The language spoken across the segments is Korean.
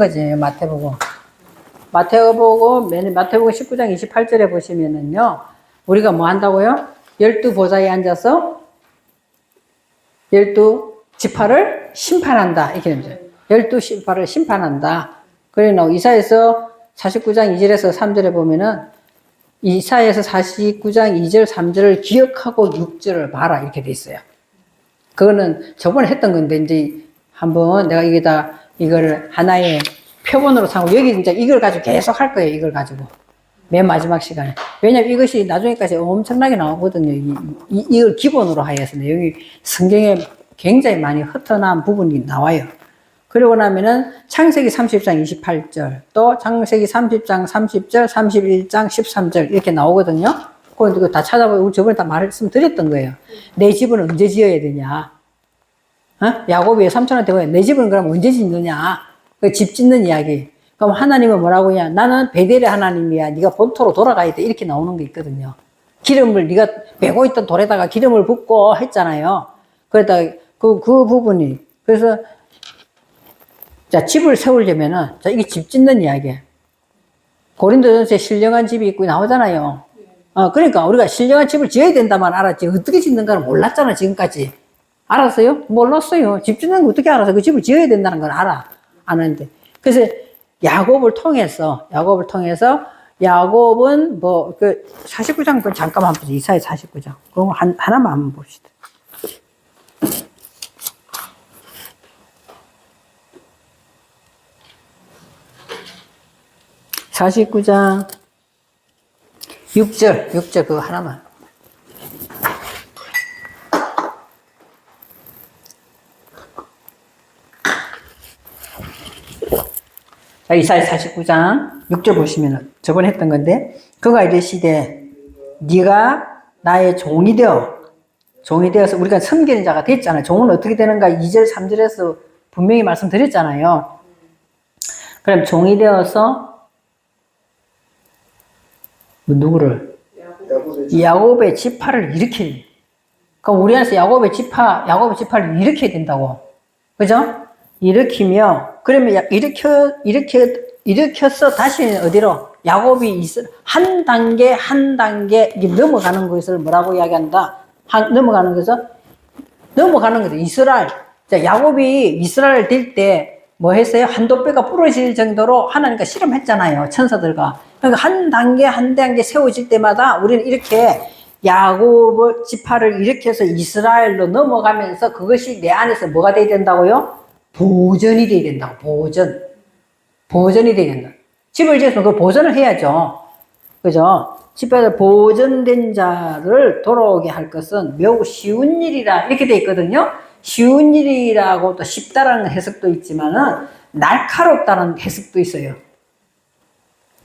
거지. 마태복음. 마태복음 19장 28절에 보시면은요, 우리가 뭐 한다고요? 12보좌에 앉아서 12지파를 심판한다. 이렇게 됩니다. 12지파를 심판한다. 그래서 이사야서 49장 2절에서 3절에 보면은 이사야서 49장 2절 3절을 기억하고 6절을 봐라. 이렇게 돼 있어요. 그거는 저번에 했던 건데, 이제 한번 내가 이거를 하나의 표본으로 삼고, 여기 진짜 이걸 가지고 계속 할 거예요. 이걸 가지고. 맨 마지막 시간에. 왜냐면 이것이 나중에까지 엄청나게 나오거든요. 이걸 기본으로 하여서. 여기 성경에 굉장히 많이 흩어난 부분이 나와요. 그러고 나면은 창세기 30장 28절, 또 창세기 30장 30절, 31장 13절 이렇게 나오거든요. 그거 다 찾아보고 저번에 다 말씀드렸던 거예요. 내 집은 언제 지어야 되냐? 야곱이 삼촌한테 뭐야? 내 집은 그럼 언제 짓느냐? 그 집 짓는 이야기. 그럼 하나님은 뭐라고 하냐? 나는 베델의 하나님이야. 네가 본토로 돌아가야 돼. 이렇게 나오는 게 있거든요. 기름을 네가 메고 있던 돌에다가 기름을 붓고 했잖아요. 그러다 그 부분이. 그래서 자, 집을 세우려면은 자, 이게 집 짓는 이야기야. 고린도전서에 신령한 집이 있고 나오잖아요. 그러니까 우리가 신령한 집을 지어야 된다만 알았지. 어떻게 짓는가를 몰랐잖아, 지금까지. 알았어요? 몰랐어요. 집 짓는 거 어떻게 알아서 그 집을 지어야 된다는 걸 알아. 아는데. 그래서 야곱을 통해서 야곱은 뭐, 49장 잠깐만 보세요. 이사야 49장. 그거 하나만 한번 봅시다. 49장 6절 그거 하나만. 자, 이사야 49장 6절 보시면은 저번에 했던 건데, 그가 이르시되 네가 나의 종이 되어서 우리가 섬기는 자가 됐잖아요. 종은 어떻게 되는가 2절 3절에서 분명히 말씀드렸잖아요. 그럼 종이 되어서 누구를? 야곱의 지파를 일으키는. 그럼 우리 안에서 야곱의 지파를 일으켜야 된다고. 그죠? 일으키며, 그러면 일으켜서 다시 어디로? 야곱이 한 단계 넘어가는 것을 뭐라고 이야기한다? 넘어가는 거죠. 이스라엘. 자, 야곱이 이스라엘 될 때 뭐 했어요? 한도뼈가 부러질 정도로 하나님과 실험했잖아요. 천사들과. 그러니까 한 단계 세워질 때마다 우리는 이렇게 야곱 지파를 일으켜서 이스라엘로 넘어가면서 그것이 내 안에서 뭐가 돼야 된다고요? 보전이 돼야 된다고. 보전이 돼야 된다. 집을 지었으면 그걸 보전을 해야죠. 그죠? 집에서 보전된 자를 돌아오게 할 것은 매우 쉬운 일이라 이렇게 돼 있거든요. 쉬운 일이라고 또 쉽다라는 해석도 있지만은 날카롭다는 해석도 있어요.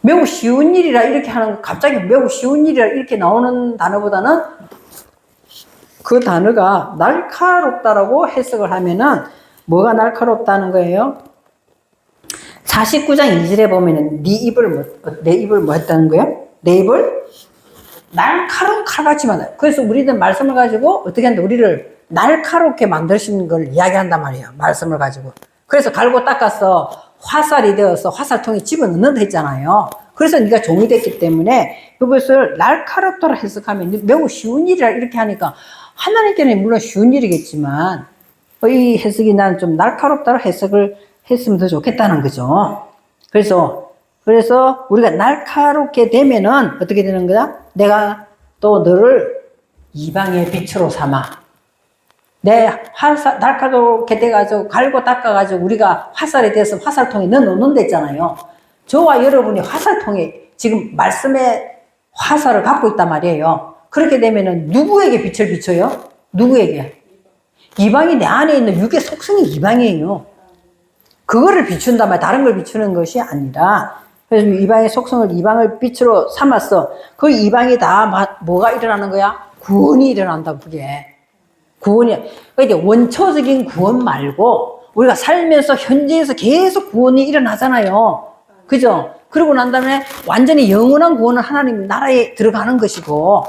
매우 쉬운 일이라 이렇게 하는 거, 갑자기 매우 쉬운 일이라 이렇게 나오는 단어보다는 그 단어가 날카롭다라고 해석을 하면은 뭐가 날카롭다는 거예요? 49장 2절에 보면은 내 입을 뭐 했다는 거예요? 내 입을 날카로운 칼같이 만들어요. 그래서 우리는 말씀을 가지고 어떻게 하는데 우리를 날카롭게 만드시는 걸 이야기한단 말이에요. 말씀을 가지고. 그래서 갈고 닦아서 화살이 되어서 화살통에 집어넣는다 했잖아요. 그래서 네가 종이 됐기 때문에 그것을 날카롭다고 해석하면 매우 쉬운 일이라 이렇게 하니까 하나님께는 물론 쉬운 일이겠지만 이 해석이 난 좀 날카롭다고 해석을 했으면 더 좋겠다는 거죠. 그래서 우리가 날카롭게 되면은 어떻게 되는 거야? 내가 또 너를 이방의 빛으로 삼아. 내 화살, 날카롭게 돼가지고 갈고 닦아가지고 우리가 화살에 대해서 화살통에 넣어놓는 데 있잖아요. 저와 여러분이 화살통에 지금 말씀의 화살을 갖고 있단 말이에요. 그렇게 되면은 누구에게 빛을 비춰요? 누구에게? 이방이 내 안에 있는 육의 속성이 이방이에요. 그거를 비춘단 말이야. 다른 걸 비추는 것이 아니라. 그래서 이방의 속성을 이방을 빛으로 삼았어. 그 이방이 다 뭐가 일어나는 거야? 구원이 일어난다, 그게. 구원이. 그러니까 원초적인 구원 말고 우리가 살면서 현재에서 계속 구원이 일어나잖아요. 그죠? 그러고 난 다음에 완전히 영원한 구원은 하나님 나라에 들어가는 것이고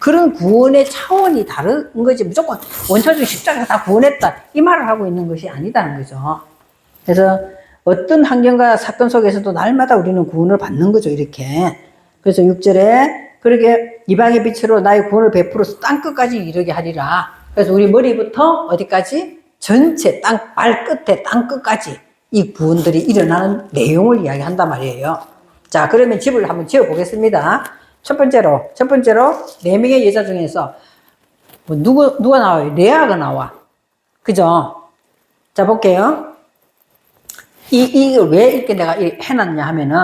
그런 구원의 차원이 다른 거지. 무조건 원초적인 십자가가 다 구원했다. 이 말을 하고 있는 것이 아니다는 거죠. 그래서 어떤 환경과 사건 속에서도 날마다 우리는 구원을 받는 거죠, 이렇게. 그래서 6절에 그렇게 이방의 빛으로 나의 구원을 베풀어서 땅끝까지 이르게 하리라. 그래서 우리 머리부터 어디까지? 전체 발끝에 땅끝까지 이 구원들이 일어나는 내용을 이야기한단 말이에요. 자, 그러면 집을 한번 지어 보겠습니다. 첫 번째로 4명의 여자 중에서 뭐 누가 나와요? 레아가 나와. 그죠? 자, 볼게요. 이걸 왜 이렇게 내가 해놨냐 하면은,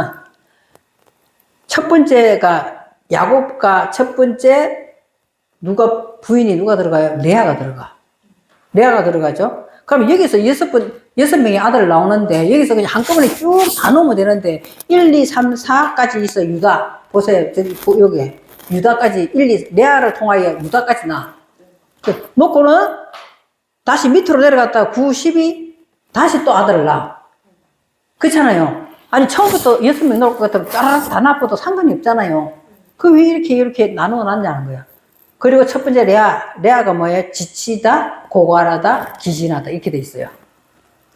첫 번째가, 야곱과 첫 번째, 부인이 누가 들어가요? 레아가 들어가. 레아가 들어가죠? 그럼 여기서 6명의 아들 나오는데, 여기서 그냥 한꺼번에 쭉 다 놓으면 되는데, 1, 2, 3, 4까지 있어, 유다. 보세요. 여기. 유다까지, 레아를 통하여 유다까지 나. 놓고는, 다시 밑으로 내려갔다가 9, 12, 다시 또 아들을 낳아. 그렇잖아요. 아니, 처음부터 6명 놓을 것 같으면 따라락 다 낳고도 상관이 없잖아요. 그 왜 이렇게 나누어 놨냐는 거야. 그리고 첫 번째 레아가 뭐예요? 지치다, 고갈하다, 기진하다. 이렇게 돼 있어요.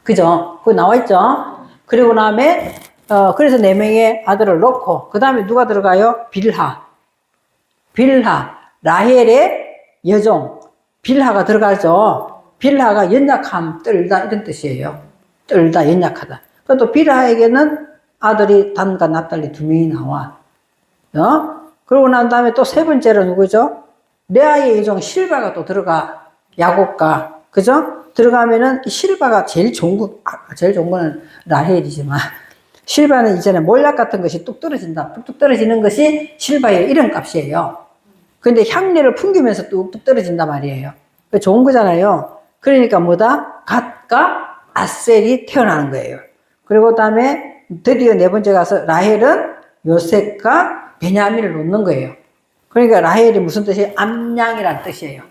그죠? 그거 나와 있죠? 그리고 다음에, 그래서 4명의 아들을 놓고, 그 다음에 누가 들어가요? 빌하, 라헬의 여종, 빌하가 들어가죠. 빌하가 연약함, 떨다, 이런 뜻이에요. 떨다, 연약하다. 또 빌하에게는 아들이 단과 납달리 2명이 나와. 그러고 난 다음에 또 세 번째로 누구죠? 레아의 여종 실바가 또 들어가. 야곱과. 그죠? 들어가면은 실바가 제일 좋은 거는 라헬이지만, 실바는 이전에 몰약 같은 것이 뚝 떨어진다. 뚝뚝 떨어지는 것이 실바의 이런 값이에요. 근데 향내를 풍기면서 뚝뚝 떨어진단 말이에요. 좋은 거잖아요. 그러니까 뭐다? 갓과 아셀이 태어나는 거예요. 그리고 그다음에 드디어 4번째 가서 라헬은 요셉과 베냐민을 놓는 거예요. 그러니까 라헬이 무슨 뜻이에요? 암양이란 뜻이에요.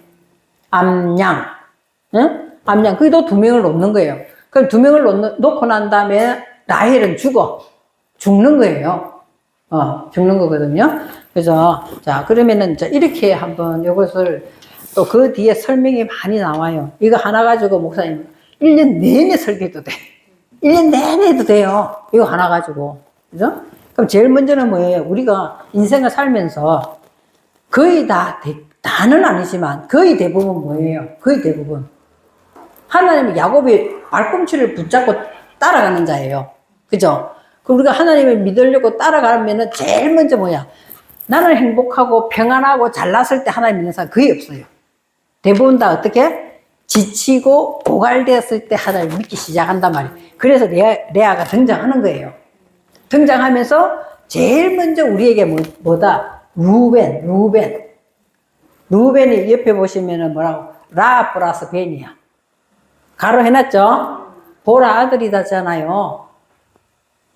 암양. 응? 암양. 그게도 2명을 놓는 거예요. 그럼 2명을 놓고 난 다음에 라헬은 죽는 거예요. 죽는 거거든요. 그래서, 자, 그러면은, 이렇게 한번 이것을 또 그 뒤에 설명이 많이 나와요. 이거 하나 가지고 목사님 1년 내내 설교해도 돼. 1년 내내 해도 돼요. 이거 하나 가지고. 그죠? 그럼 제일 먼저는 뭐예요? 우리가 인생을 살면서 거의 다는 아니지만 거의 대부분 뭐예요? 거의 대부분. 하나님은 야곱이 발꿈치를 붙잡고 따라가는 자예요. 그죠? 그럼 우리가 하나님을 믿으려고 따라가면은 제일 먼저 뭐야? 나는 행복하고 평안하고 잘났을 때 하나님 믿는 사람 거의 없어요. 대부분 다 어떻게? 지치고 고갈되었을 때 하나님 믿기 시작한단 말이에요. 그래서 레아가 등장하는 거예요. 등장하면서 제일 먼저 우리에게 뭐다? 루벤이 옆에 보시면은 뭐라고? 라 플러스 벤이야. 가로 해놨죠? 보라 아들이다잖아요.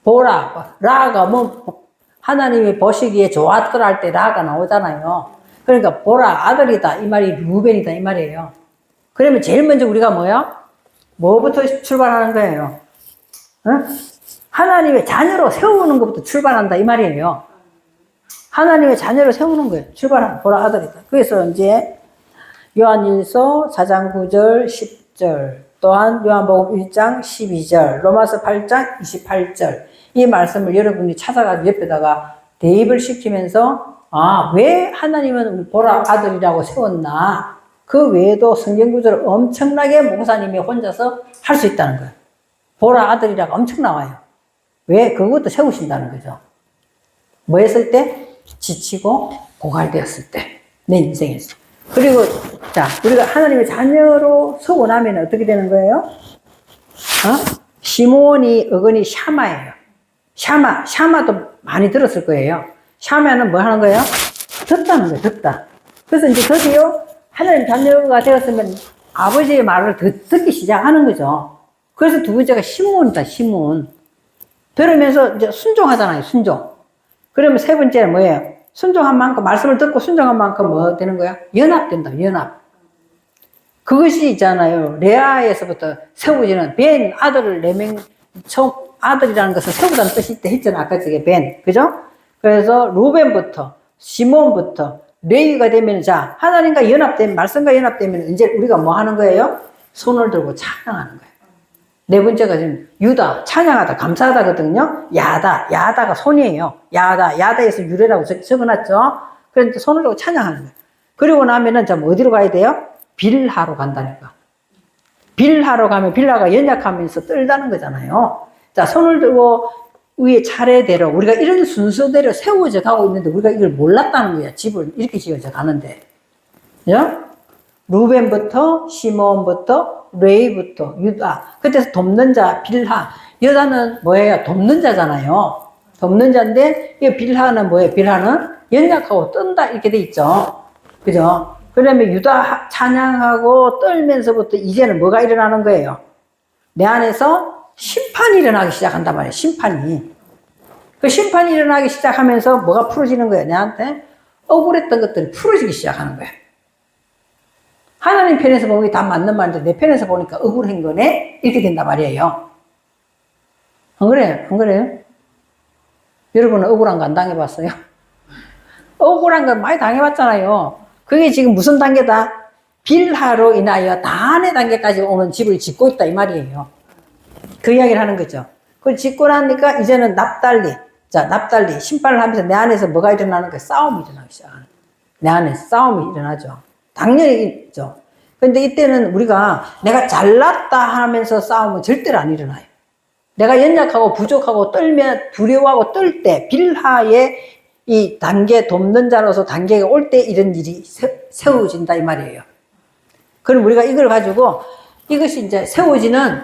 보라, 라가 뭐, 하나님이 보시기에 좋았더라 할 때 라가 나오잖아요. 그러니까 보라 아들이다. 이 말이 루벤이다. 이 말이에요. 그러면 제일 먼저 우리가 뭐야? 뭐부터 출발하는 거예요? 하나님의 자녀로 세우는 것부터 출발한다. 이 말이에요. 하나님의 자녀로 세우는 거예요. 출발하는 보라 아들이다. 그래서 이제 요한일서 4장 9절, 10절, 또한 요한복음 1장 12절, 로마서 8장 28절 이 말씀을 여러분이 찾아가서 옆에다가 대입을 시키면서 왜 하나님은 보라 아들이라고 세웠나? 그 외에도 성경 구절을 엄청나게 목사님이 혼자서 할 수 있다는 거예요. 보라 아들이라고 엄청 나와요. 왜? 그것도 세우신다는 거죠. 뭐 했을 때? 지치고 고갈되었을 때. 내 인생에서. 그리고, 자, 우리가 하나님의 자녀로 서고 나면 어떻게 되는 거예요? 시몬이 어근이 샤마예요. 샤마도 많이 들었을 거예요. 샤마는 뭐 하는 거예요? 듣다는 거예요, 듣다. 그래서 이제 드디어 하나님 자녀가 되었으면 아버지의 말을 듣기 시작하는 거죠. 그래서 두 번째가 시몬이다, 시몬. 들으면서 이제 순종하잖아요, 순종. 그러면 세 번째는 뭐예요? 순종한 만큼, 말씀을 듣고 순종한 만큼 뭐 되는 거야? 연합된다, 연합. 그것이 있잖아요. 레아에서부터 세워지는 벤, 아들을 4명, 아들이라는 것은 세우다는 뜻이 있다 했잖아, 아까 저게 벤. 그죠? 그래서 루벤부터, 시몬부터, 레위가 되면, 자, 하나님과 연합되면, 말씀과 연합되면, 이제 우리가 뭐 하는 거예요? 손을 들고 찬양하는 거예요. 네 번째가 지금 유다, 찬양하다, 감사하다거든요. 야다가 손이에요. 야다에서 유래라고 적어놨죠. 그런데 손을 들고 찬양하는 거예요. 그리고 나면은 좀 어디로 가야 돼요? 빌하러 간다니까. 빌하러 가면 빌하가 연약하면서 떨다는 거잖아요. 자, 손을 들고 위에 차례대로 우리가 이런 순서대로 세워져 가고 있는데 우리가 이걸 몰랐다는 거야. 집을 이렇게 지어져 가는데. 그죠? 루벤부터 시몬부터 레이부터 유다. 그때서 돕는 자 빌하. 여자는 뭐예요? 돕는 자잖아요. 돕는 자인데 이 빌하는 뭐예요? 빌하는 연약하고 뜬다 이렇게 돼 있죠. 그죠? 그러면 유다 찬양하고 떨면서부터 이제는 뭐가 일어나는 거예요? 내 안에서 심판이 일어나기 시작한단 말이에요. 심판이. 그 심판이 일어나기 시작하면서 뭐가 풀어지는 거예요? 내한테 억울했던 것들이 풀어지기 시작하는 거예요. 하나님 편에서 보면 다 맞는 말인데 내 편에서 보니까 억울한 거네? 이렇게 된단 말이에요. 안 그래요? 안 그래요? 여러분은 억울한 거 안 당해봤어요? 억울한 거 많이 당해봤잖아요. 그게 지금 무슨 단계다? 빌하로 인하여 단의 단계까지 오는 집을 짓고 있다 이 말이에요. 그 이야기를 하는 거죠. 그걸 짓고 나니까 이제는 납달리 심판을 하면서 내 안에서 뭐가 일어나는 거예요? 싸움이 일어나기 시작하는 거예요. 내 안에 싸움이 일어나죠. 당연히 있죠. 근데 이때는 우리가 내가 잘났다 하면서 싸움은 절대로 안 일어나요. 내가 연약하고 부족하고 떨며 두려워하고 떨 때 빌하의 이 단계 돕는 자로서 단계가 올 때 이런 일이 세워진다 이 말이에요. 그럼 우리가 이걸 가지고 이것이 이제 세워지는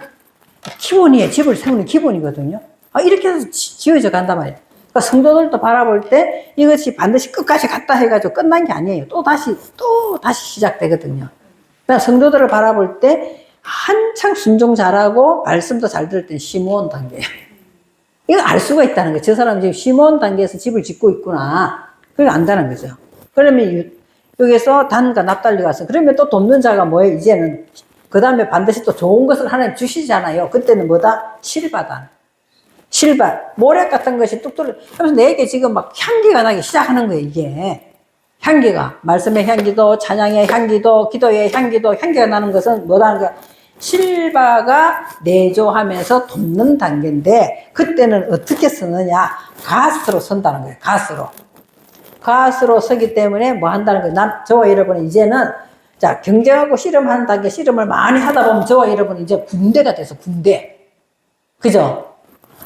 기본이에요. 집을 세우는 기본이거든요. 이렇게 해서 지어져 간단 말이에요. 그러니까 성도들도 바라볼 때 이것이 반드시 끝까지 갔다 해가지고 끝난 게 아니에요. 또 다시 시작되거든요. 그러니까 성도들을 바라볼 때 한창 순종 잘하고 말씀도 잘 들을 땐 시므온 단계예요. 이거 알 수가 있다는 거예요. 저 사람은 지금 시므온 단계에서 집을 짓고 있구나. 그걸 안다는 거죠. 그러면 여기서 단과 납달리가 왔어. 그러면 또 돕는 자가 뭐예요? 이제는 그 다음에 반드시 또 좋은 것을 하나님 주시잖아요. 그때는 뭐다? 실바다. 실바. 모래 같은 것이 뚝 떨어져. 그래서 내게 지금 막 향기가 나기 시작하는 거예요, 이게. 향기가. 말씀의 향기도, 찬양의 향기도, 기도의 향기도, 향기가 나는 것은 뭐다는 거야? 실바가 내조하면서 돕는 단계인데, 그때는 어떻게 쓰느냐? 가스로 선다는 거예요, 가스로. 가스로 서기 때문에 뭐 한다는 거예요? 저와 여러분은 이제는 자, 경쟁하고 씨름하는 단계, 씨름을 많이 하다 보면 저와 여러분은 이제 군대가 돼서 군대. 그죠?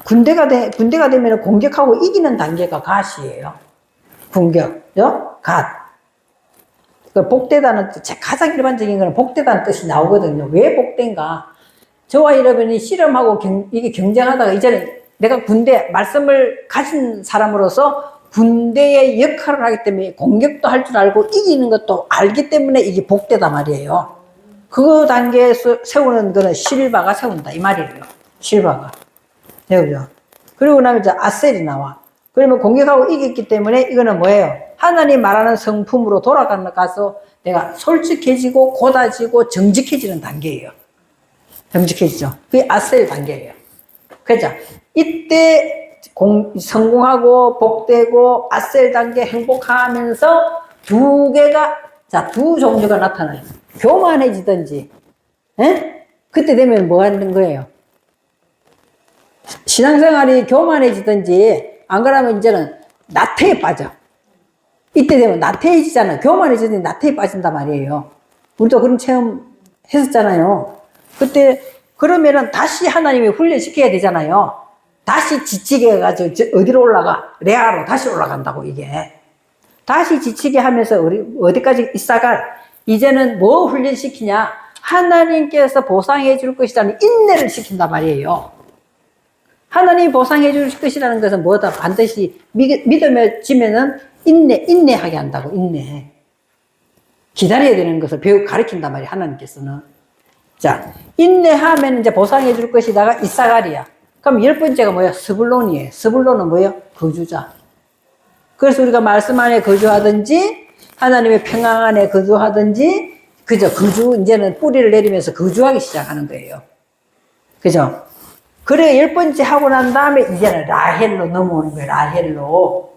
군대가 되면 공격하고 이기는 단계가 갓이에요. 공격. 그죠? 갓. 그 복되다는, 가장 일반적인 거는 복되다는 뜻이 나오거든요. 왜 복된가? 저와 여러분이 씨름하고 이게 경쟁하다가 이제는 내가 말씀을 가진 사람으로서 군대의 역할을 하기 때문에 공격도 할 줄 알고 이기는 것도 알기 때문에 이게 복되다 말이에요. 그 단계에서 세우는 거는 실바가 세운다 이 말이에요. 실바가. 배우죠. 그리고 나면 이제 아셀이 나와. 그러면 공격하고 이겼기 때문에 이거는 뭐예요? 하나님 말하는 성품으로 돌아가서 내가 솔직해지고 고다지고 정직해지는 단계예요. 정직해지죠. 그게 아셀 단계예요. 그죠? 이때 성공하고 복되고 아셀 단계 행복하면서 두 종류가 나타나요. 교만해지든지, 에? 그때 되면 뭐 하는 거예요? 신앙생활이 교만해지든지, 안 그러면 이제는 나태에 빠져. 이때 되면 나태해지잖아요. 교만해지든지 나태에 빠진단 말이에요. 우리도 그런 체험 했었잖아요. 그때, 그러면은 다시 하나님이 훈련시켜야 되잖아요. 다시 지치게 해가지고, 어디로 올라가? 레아로 다시 올라간다고, 이게. 다시 지치게 하면서, 어디까지 있어갈? 이제는 뭐 훈련시키냐? 하나님께서 보상해 줄 것이라는 인내를 시킨단 말이에요. 하나님이 보상해 줄 것이라는 것은 뭐다? 반드시 믿음에 지면은 인내하게 한다고, 인내. 기다려야 되는 것을 가르친단 말이에요, 하나님께서는. 자, 인내하면 이제 보상해 줄 것이다가 이사갈이야. 그럼 10번째가 뭐야? 스불론이에요. 스불론은 뭐예요? 거주자. 그래서 우리가 말씀 안에 거주하든지, 하나님의 평강 안에 거주하든지, 그죠? 이제는 뿌리를 내리면서 거주하기 시작하는 거예요. 그죠? 그래, 10번째 하고 난 다음에 이제는 라헬로 넘어오는 거예요, 라헬로.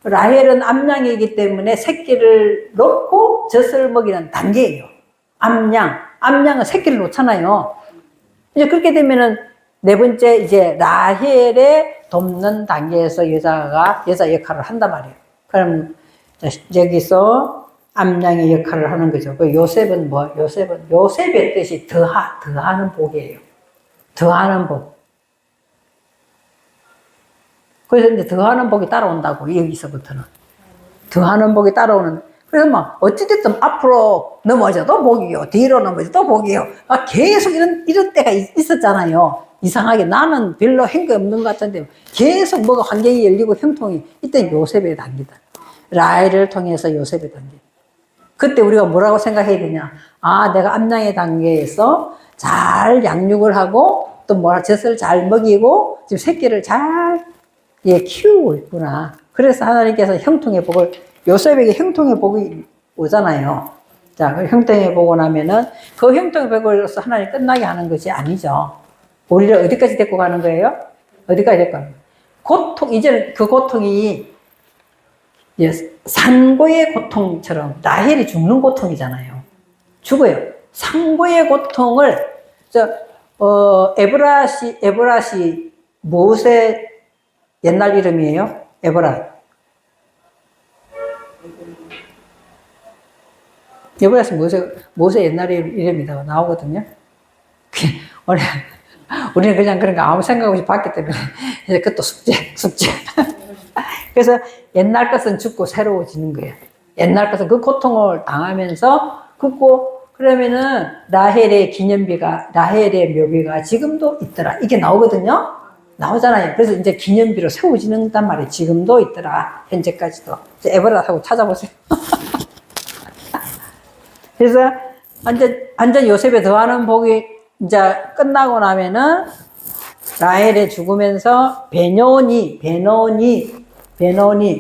라헬은 암양이기 때문에 새끼를 놓고 젖을 먹이는 단계예요. 암양은 새끼를 놓잖아요. 이제 그렇게 되면은 네 번째, 이제 라헬의 돕는 단계에서 여자 역할을 한단 말이에요. 그럼 여기서 암양의 역할을 하는 거죠. 그 요셉은 요셉의 뜻이 더하는 복이에요. 더하는 복. 그래서 이제 더하는 복이 따라온다고, 여기서부터는. 더하는 복이 따라오는. 그래서 막, 어찌됐든 앞으로 넘어져도 복이요. 뒤로 넘어져도 복이요. 계속 이런 때가 있었잖아요. 이상하게 나는 별로 한 게 없는 것 같은데, 계속 뭐가 환경이 열리고 형통이, 이때 요셉의 단계다. 라헬을 통해서 요셉의 단계. 그때 우리가 뭐라고 생각해야 되냐. 내가 암양의 단계에서 잘 양육을 하고, 또 젖을 잘 먹이고, 지금 새끼를 잘 키우고 있구나. 그래서 하나님께서 형통의 복을, 요셉에게 형통의 복이 오잖아요. 자, 그 형통의 복을 나면은 그 형통의 복으로서 하나님 끝나게 하는 것이 아니죠. 우리를 어디까지 데리고 가는 거예요? 어디까지 데리고 가는 거예요? 이제는 그 고통이 산고의 고통처럼 라헬이 죽는 고통이잖아요. 죽어요. 산고의 고통을, 에브라시 모세 옛날 이름이에요. 에브라시 모세 옛날 이름이라고 나오거든요. 우리는 그냥 그런 거 아무 생각 없이 봤기 때문에, 이제 그것도 숙제. 그래서 옛날 것은 죽고 새로워지는 거예요. 옛날 것은 그 고통을 당하면서 긋고, 그러면은 라헬의 묘비가 지금도 있더라. 이게 나오거든요. 나오잖아요. 그래서 이제 기념비로 세워지는단 말이에요. 지금도 있더라. 현재까지도. 에버라하고 찾아보세요. 그래서 완전 요셉에 더하는 복이 이제 끝나고 나면은 라헬의 죽으면서 베노니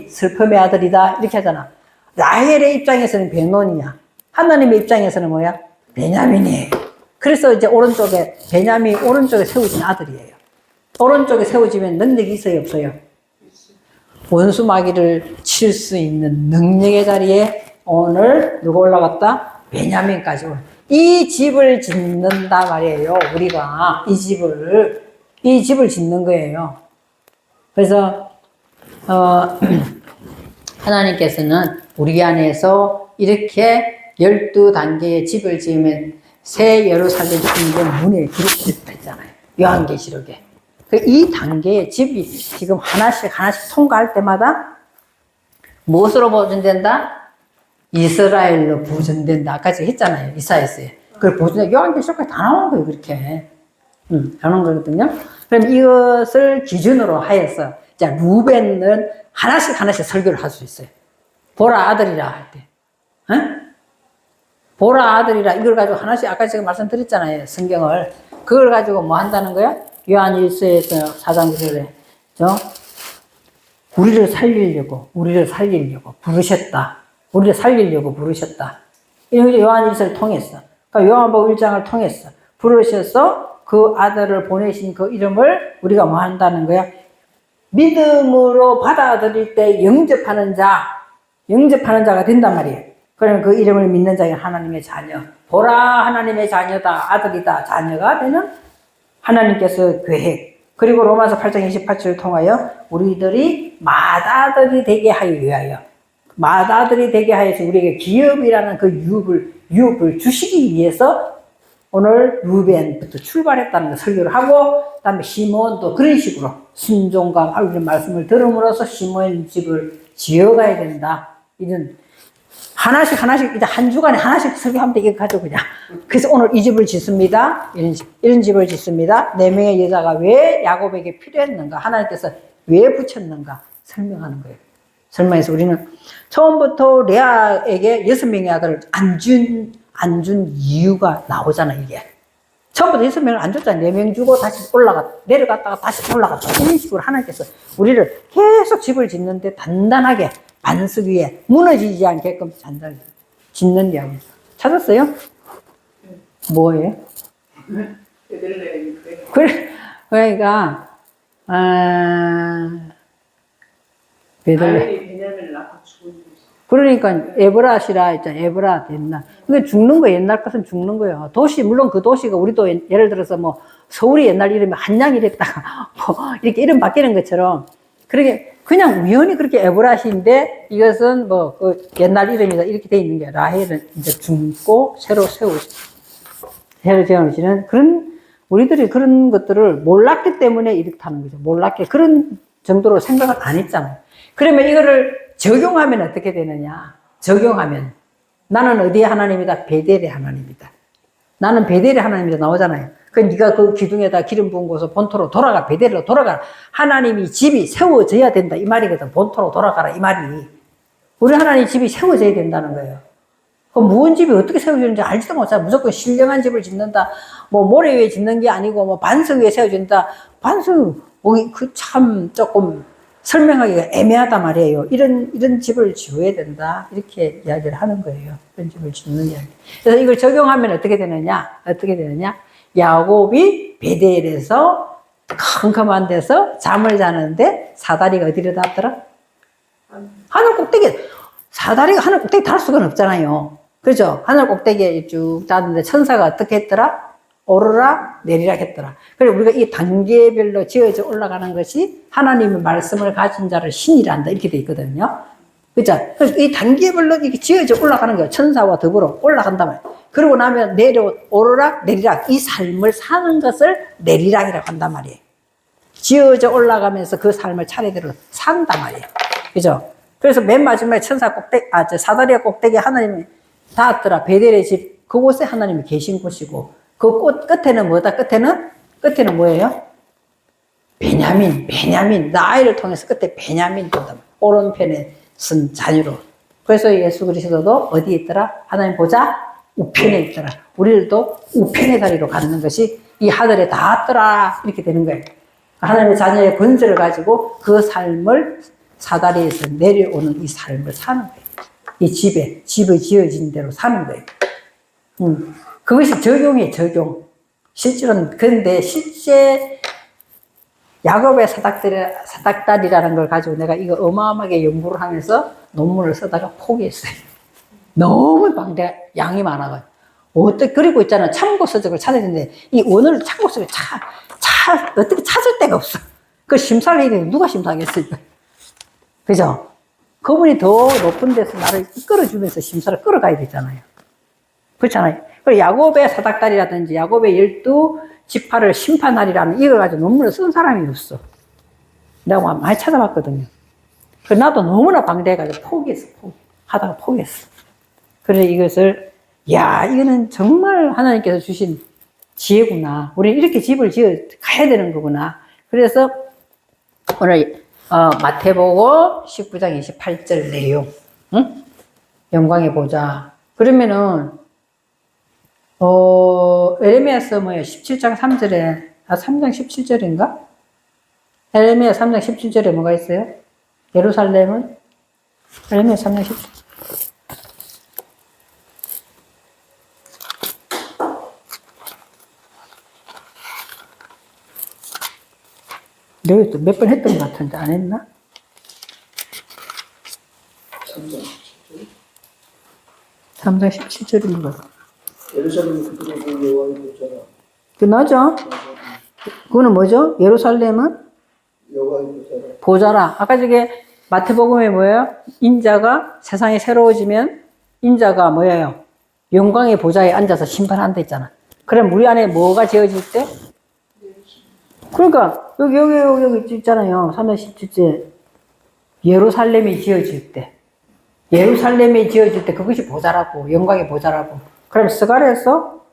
슬픔의 아들이다. 이렇게 하잖아. 라헬의 입장에서는 베노니야. 하나님의 입장에서는 뭐야? 베냐민이에요. 그래서 이제 베냐민이 오른쪽에 세워진 아들이에요. 오른쪽에 세워지면 능력이 있어요, 없어요? 원수 마귀를 칠 수 있는 능력의 자리에 오늘 누가 올라갔다? 베냐민까지 올라. 이 집을 짓는다 말이에요. 우리가 이 집을 짓는 거예요. 그래서 하나님께서는 우리 안에서 이렇게 12단계의 집을 지으면 새 예루살렘 성전 문에 기록됐다 했잖아요. 요한계시록에. 이 단계의 집이 지금 하나씩 통과할 때마다 무엇으로 보존된다? 이스라엘로 보존된다. 아까 제가 했잖아요. 이사야서에. 그걸 보존된다. 요한계시록까지 다 나오는 거예요. 그렇게. 다 나오는 거거든요. 그럼 이것을 기준으로 하여서, 자, 루벤은 하나씩 설교를 할 수 있어요. 보라 아들이라 할 때. 보라 아들이라 이걸 가지고 하나씩 아까 제가 말씀드렸잖아요. 성경을. 그걸 가지고 뭐 한다는 거야? 요한 1서에서 4장 9절에 우리를 살리려고 부르셨다. 우리를 살리려고 부르셨다. 이런 게 요한 1서를 통했어. 그러니까 요한복음 1장을 통했어. 부르셔서 그 아들을 보내신 그 이름을 우리가 뭐 한다는 거야? 믿음으로 받아들일 때 영접하는 자가 된단 말이에요. 그러면 그 이름을 믿는 자가 하나님의 자녀. 보라, 하나님의 자녀다, 아들이다, 자녀가 되는 하나님께서 계획. 그리고 로마서 8장 28절을 통하여 우리들이 맏아들이 되게 하여 위하여. 맏아들이 되게 하여서 우리에게 기업이라는 그 유업을 주시기 위해서 오늘 루벤부터 출발했다는 걸 설교를 하고, 그 다음에 시몬도 그런 식으로 순종과 하나님의 말씀을 들음으로써 시몬 집을 지어가야 된다. 이런 하나씩 이제 한 주간에 하나씩 설교하면 되겠죠, 그냥. 그래서 오늘 이 집을 짓습니다. 이런 집을 짓습니다. 4명의 여자가 왜 야곱에게 필요했는가? 하나님께서 왜 붙였는가? 설명하는 거예요. 설명해서 우리는 처음부터 레아에게 6명의 아들을 안 준 이유가 나오잖아, 이게. 처음부터 6명을 안 줬잖아. 4명 주고 다시 내려갔다가 다시 올라갔다. 이런 식으로 하나님께서 우리를 계속 집을 짓는데 단단하게 반석 위에 무너지지 않게끔 단단히 짓는 이야기. 찾았어요? 뭐예요? 그러니까, 베들레헴. 베냐민을 낳고 죽은 그러니까 에브라시라 했잖아. 에브라 됐나. 그게 죽는 거 옛날 것은 죽는 거예요. 도시, 물론 그 도시가 우리도 예를 들어서 뭐 서울이 옛날 이름이 한양이랬다가 뭐 이렇게 이름 바뀌는 것처럼 그렇게 그냥 우연히 그렇게 에브라시인데 이것은 뭐 그 옛날 이름이다 이렇게 돼 있는 게 라헬은 이제 죽고 새로 세워지는 그런 우리들이 그런 것들을 몰랐기 때문에 이렇다는 거죠. 몰랐기 그런 정도로 생각을 안 했잖아요. 그러면 이거를 적용하면 어떻게 되느냐? 적용하면 나는 어디의 하나님이다? 베델의 하나님이다. 나는 베델의 하나님이다 나오잖아요. 그 네가 그 기둥에다 기름 부은 곳에서 본토로 돌아가 베델로 돌아가라. 하나님이 집이 세워져야 된다 이 말이거든. 본토로 돌아가라 이 말이. 우리 하나님 집이 세워져야 된다는 거예요. 그 무슨 집이 어떻게 세워지는지 알지도 못하고 무조건 신령한 집을 짓는다. 뭐 모래 위에 짓는 게 아니고 뭐 반석 위에 세워진다. 반석 뭐 그 참 조금 설명하기가 애매하단 말이에요. 이런 집을 지어야 된다. 이렇게 이야기를 하는 거예요. 이런 집을 짓는 이야기. 그래서 이걸 적용하면 어떻게 되느냐? 어떻게 되느냐? 야곱이 베델에서 컴컴한 데서 잠을 자는데 사다리가 어디로 닿더라? 하늘 꼭대기. 사다리가 하늘 꼭대기 닿을 수가 없잖아요. 그죠? 하늘 꼭대기에 쭉 닿는데 천사가 어떻게 했더라? 오르락 내리락 했더라. 그래 우리가 이 단계별로 지어져 올라가는 것이 하나님의 말씀을 가진 자를 신이란다 이렇게 돼 있거든요. 그죠? 그래서 이 단계별로 이렇게 지어져 올라가는 거예요. 천사와 더불어 올라간단 말이에요. 그러고 나면 오르락 내리락 이 삶을 사는 것을 내리락이라고 한단 말이에요. 지어져 올라가면서 그 삶을 차례대로 산단 말이에요. 그죠? 그래서 맨 마지막에 천사 꼭대기, 사다리아 꼭대기 하나님이 닿았더라. 베델의 집, 그곳에 하나님이 계신 곳이고, 그 꽃 끝에는 뭐다? 끝에는 뭐예요? 베냐민. 나아이를 통해서 끝에 베냐민 된다. 오른편에 쓴 자녀로. 그래서 예수 그리스도도 어디에 있더라? 하나님 보자 우편에 있더라. 우리들도 우편의 자리로 갖는 것이 이 하늘에 닿았더라. 이렇게 되는 거예요. 하나님의 자녀의 권세를 가지고 그 삶을 사다리에서 내려오는 이 삶을 사는 거예요. 이 집이 지어진 대로 사는 거예요. 그것이 적용이에요, 적용. 실제로는, 그런데 실제 야곱의 사닥다리라는 걸 가지고 내가 이거 어마어마하게 연구를 하면서 논문을 쓰다가 포기했어요. 너무 양이 많아가지고. 그리고 있잖아. 참고 서적을 찾아야 되는데, 이 원어를 참고 서적을 어떻게 찾을 데가 없어. 그 심사를 해야 되는데 누가 심사하겠어요? 그죠? 그분이 더 높은 데서 나를 이끌어주면서 심사를 끌어가야 되잖아요. 그렇잖아요. 그리고 야곱의 사닥다리라든지 야곱의 12지파를 심판하리라는 이걸 가지고 논문을 쓴 사람이 없어. 내가 많이 찾아봤거든요. 그래서 나도 너무나 방대해가지고 하다가 포기했어. 그래서 이것을, 이거는 정말 하나님께서 주신 지혜구나. 우리는 이렇게 집을 지어 가야 되는 거구나. 그래서 오늘 마태복음 19장 28절 내용, 응? 영광의 보좌. 그러면은 에레미야서 17장 3절에 3장 17절인가? 에레미야 3장 17절에 뭐가 있어요? 예루살렘은 에레미야 3장 17절. 내가 몇 번 했던 것 같은데 안 했나? 3장 17절인 것 같아. 예루살렘은 그들의 여호와의 보좌라. 그나죠? 그거는 뭐죠? 예루살렘은 여호와의 보좌라. 보좌라. 아까 저게 마태복음에 뭐예요? 인자가 세상이 새로워지면 인자가 뭐예요? 영광의 보좌에 앉아서 심판한다 했잖아. 그럼 우리 안에 뭐가 지어질 때? 그러니까 여기 있잖아요. 3장 17절 예루살렘이 지어질 때. 예루살렘이 지어질 때 그것이 보좌라고. 영광의 보좌라고. 그럼 스가랴서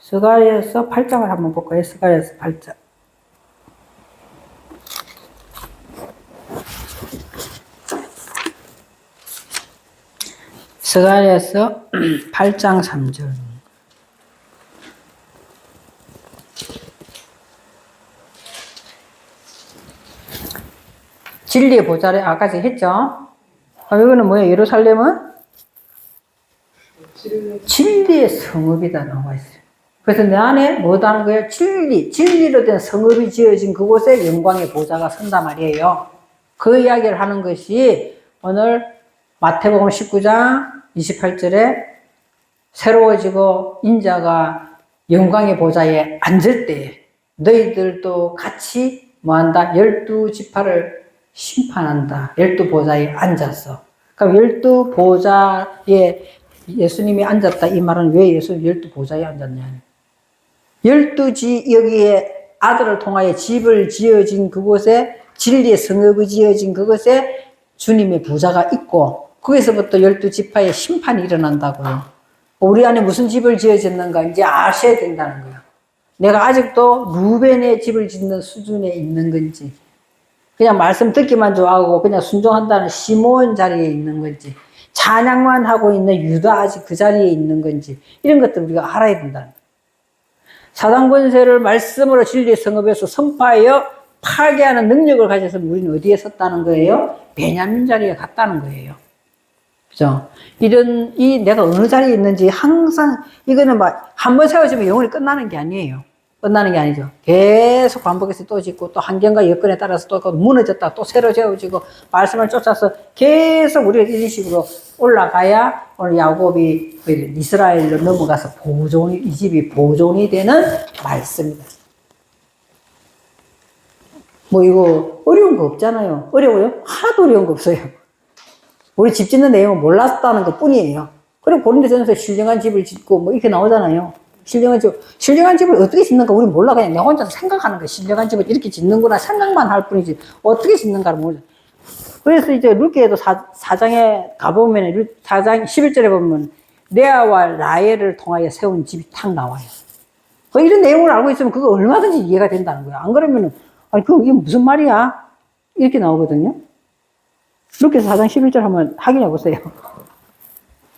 8장을 한번 볼까요? 스가랴서 8장. 스가랴서 8장 3절. 진리의 보좌를 아까지 했죠? 이거는 뭐예요? 예루살렘은 진리의 성읍이다 나와 있어요. 그래서 내 안에 뭐도 하는 거예요? 진리로 된 성읍이 지어진 그곳에 영광의 보좌가 선단 말이에요. 그 이야기를 하는 것이 오늘 마태복음 19장 28절에 새로워지고 인자가 영광의 보좌에 앉을 때 너희들도 같이 뭐한다? 12지파를 심판한다. 12보좌에 앉았어. 그럼 12보좌에 예수님이 앉았다. 이 말은 왜 예수님 12보좌에 앉았냐? 12지 여기에 아들을 통하여 집을 지어진 그곳에 진리의 성읍이 지어진 그곳에 주님의 보좌가 있고 거기서부터 12지파의 심판이 일어난다고요. 우리 안에 무슨 집을 지어졌는가 이제 아셔야 된다는 거예요. 내가 아직도 루벤의 집을 짓는 수준에 있는 건지 그냥 말씀 듣기만 좋아하고 그냥 순종한다는 시몬 자리에 있는 건지 찬양만 하고 있는 유다 아직 그 자리에 있는 건지 이런 것들 우리가 알아야 된다는 거예요. 사단 권세를 말씀으로 진리의 성읍에서 선포하여 파괴하는 능력을 가져서 우리는 어디에 섰다는 거예요? 베냐민 자리에 갔다는 거예요. 그죠? 내가 어느 자리에 있는지 항상, 이거는 막, 한 번 세워지면 영원히 끝나는 게 아니에요. 끝나는 게 아니죠. 계속 반복해서 또 짓고, 또 환경과 여건에 따라서 또 무너졌다, 또 새로 세워지고, 말씀을 쫓아서 계속 우리가 이런 식으로 올라가야, 오늘 야곱이 이스라엘로 넘어가서 이 집이 보존이 되는 말씀이다. 뭐 이거 어려운 거 없잖아요. 어려워요? 하나도 어려운 거 없어요. 우리 집 짓는 내용을 몰랐다는 것 뿐이에요. 그리고 고린도전서 신령한 집을 짓고 뭐 이렇게 나오잖아요. 신령한 집을 어떻게 짓는가 우리 몰라. 그냥 내 혼자서 생각하는 거야. 신령한 집을 이렇게 짓는구나 생각만 할 뿐이지 어떻게 짓는가를 몰라. 그래서 이제 룻기에도 4장에 가보면 4장 11절에 보면 레아와 라헬을 통하여 세운 집이 탁 나와요. 이런 내용을 알고 있으면 그거 얼마든지 이해가 된다는 거야. 안 그러면은 아니 이게 무슨 말이야? 이렇게 나오거든요. 룻기에서 4장 11절 한번 확인해 보세요.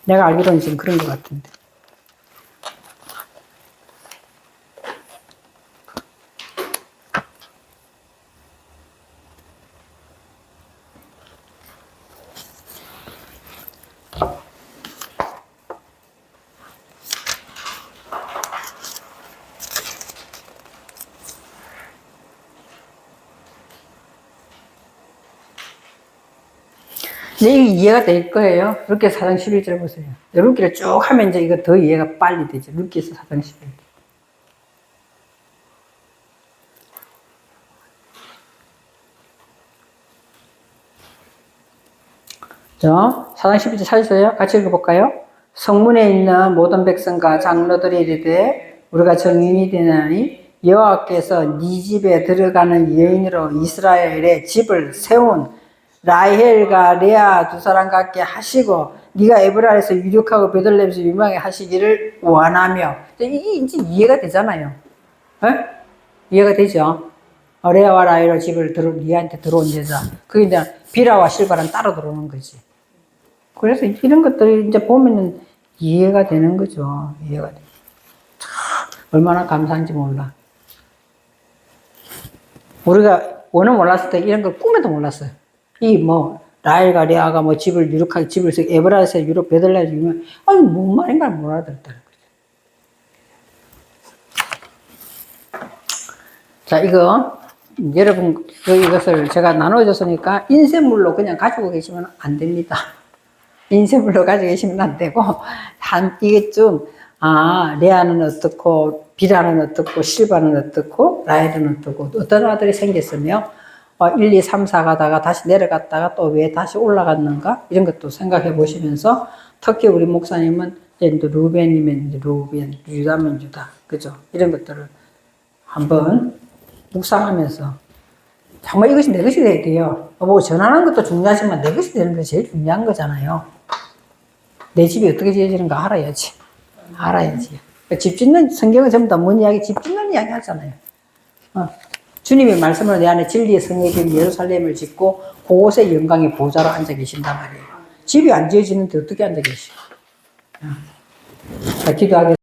내가 알기로는 지금 그런 것 같은데. 이제 이해가 될 거예요. 룻기에서 4장 11절 보세요. 룻기를 쭉 하면 이제 이거 더 이해가 빨리 되죠. 룻기에서 4장 11절. 자, 4장 11절 찾으세요? 같이 읽어볼까요? 성문에 있는 모든 백성과 장로들이 이르되 우리가 정인이 되나니 여호와께서 네 집에 들어가는 여인으로 이스라엘의 집을 세운 라헬과 레아 두 사람 같게 하시고 네가 에브라에서 유력하고 베들레헴에서 유명하게 하시기를 원하며 이게 이제 이해가 되잖아요. 에? 이해가 되죠? 레아와 라헬의 집을 네한테 들어온 여자 그게 이제 비라와 실바는 따로 들어오는 거지. 그래서 이런 것들이 이제 보면은 이해가 되는 거죠. 이해가 돼. 얼마나 감사한지 몰라. 우리가 원은 몰랐을 때 이런 걸 꿈에도 몰랐어요. 라헬과 레아가 집을 유력하게 집을 쓰고 에브라에서 유력 베들레헴에서 유명 아니 뭔 말인가 못 알아듣다는 거죠. 자 이거 여러분 이것을 제가 나눠줬으니까 인쇄물로 그냥 가지고 계시면 안 됩니다. 인쇄물로 가지고 계시면 안 되고 이게 좀 레아는 어떻고 비라는 어떻고 실바는 어떻고 라헬은 어떻고 어떤 아들이 생겼으며 1, 2, 3, 4 가다가 다시 내려갔다가 또 왜 다시 올라갔는가 이런 것도 생각해 보시면서 특히 우리 목사님은 이제 루벤이면 이제 루벤, 유다면 유다, 그죠? 이런 것들을 한번 묵상하면서 정말 이것이 내 것이 돼야 돼요. 뭐 전하는 것도 중요하지만 내 것이 되는 게 제일 중요한 거잖아요. 내 집이 어떻게 지어지는가 알아야지. 집 짓는 성경은 전부 다 뭔 이야기? 집 짓는 이야기 하잖아요. 주님의 말씀으로 내 안에 진리의 성읍인 예루살렘을 짓고 그곳에 영광의 보좌로 앉아 계신단 말이에요. 집이 안 지어지는데 어떻게 앉아 계시오? 자, 기도하겠습니다.